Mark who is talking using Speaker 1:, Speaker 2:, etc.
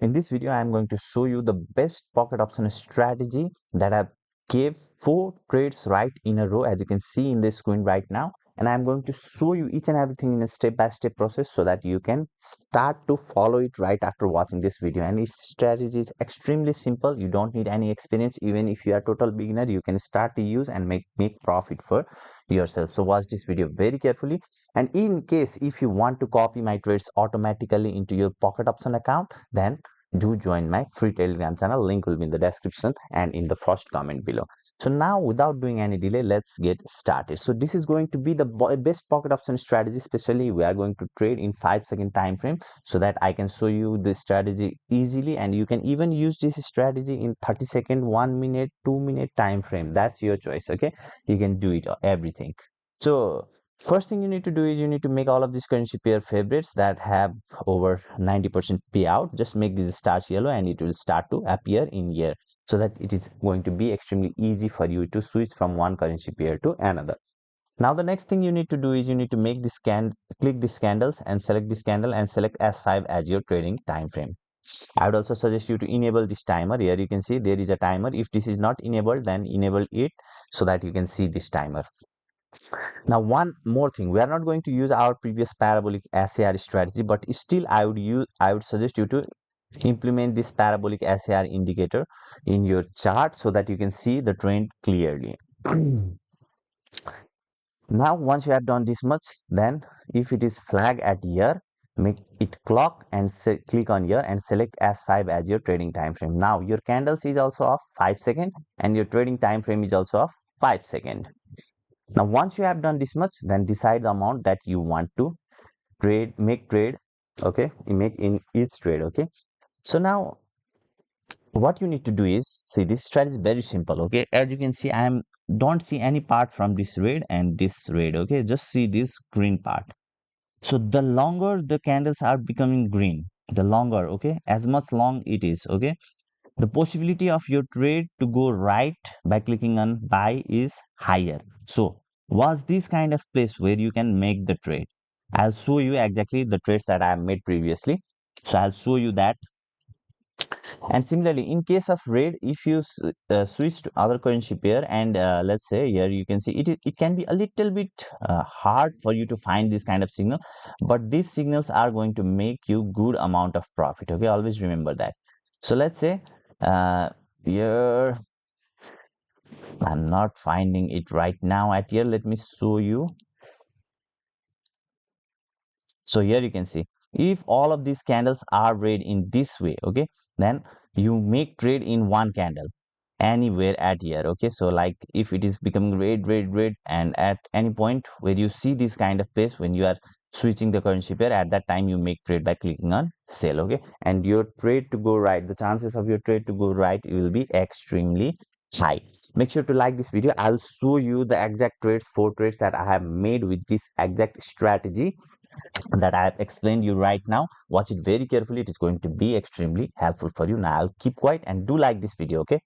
Speaker 1: In this video, I am going to show you the best pocket option strategy that I gave 4 trades right in a row, as you can see in the screen right now. And I'm going to show you each and everything in a step-by-step process so that you can start to follow it right after watching this video. And its strategy is extremely simple. You don't need any experience. Even if you are a total beginner, you can start to use and make profit for yourself. So watch this video very carefully. And in case if you want to copy my trades automatically into your pocket option account, then do join my free Telegram channel. Link will be in the description and in the first comment below. So now, without doing any delay, let's get started. So this is going to be the best pocket option strategy. Especially we are going to trade in 5-second time frame so that I can show you the strategy easily, and you can even use this strategy in 30-second, 1 minute, 2 minute time frame. That's your choice. Okay, you can do it everything. So first thing you need to do is you need to make all of these currency pair favorites that have over 90% payout. Just make this stars yellow and it will start to appear in here, so that it is going to be extremely easy for you to switch from one currency pair to another. Now the next thing you need to do is you need to make this click these candles and select this candle and select S5 as your trading time frame. I would also suggest you to enable this timer. Here you can see there is a timer. If this is not enabled, then enable it so that you can see this timer. Now, one more thing, we are not going to use our previous parabolic SAR strategy, but still I would suggest you to implement this parabolic SAR indicator in your chart so that you can see the trend clearly. Now, once you have done this much, then if it is flag at here, make it clock and click on here and select S5 as your trading time frame. Now your candles is also of 5 second and your trading time frame is also of 5 second. Now once you have done this much, then decide the amount that you want to make trade. Okay, you make in each trade. Okay, so now what you need to do is, see, this strategy is very simple. Okay, as you can see, don't see any part from this red and this red. Okay, just see this green part. So the longer the candles are becoming green, the longer, okay, as much long it is, okay, the possibility of your trade to go right by clicking on buy is higher. So was this kind of place where you can make the trade. I'll show you exactly the trades that I have made previously. So I'll show you that. And similarly, in case of red, if you switch to other currency pair, and let's say here you can see it can be a little bit hard for you to find this kind of signal, but these signals are going to make you good amount of profit. Okay, always remember that. So let's say here I'm not finding it right now at here. Let me show you. So here you can see, if all of these candles are red in this way, okay, then you make trade in one candle anywhere at here. Okay, so like if it is becoming red, and at any point where you see this kind of place, when you are switching the currency pair, at that time you make trade by clicking on sell. Okay, and your trade to go right, the chances of your trade to go right will be extremely high. Make sure to like this video. I'll show you the exact trades, 4 trades that I have made with this exact strategy that I have explained you right now. Watch it very carefully. It is going to be extremely helpful for you. Now I'll keep quiet and do like this video. Okay.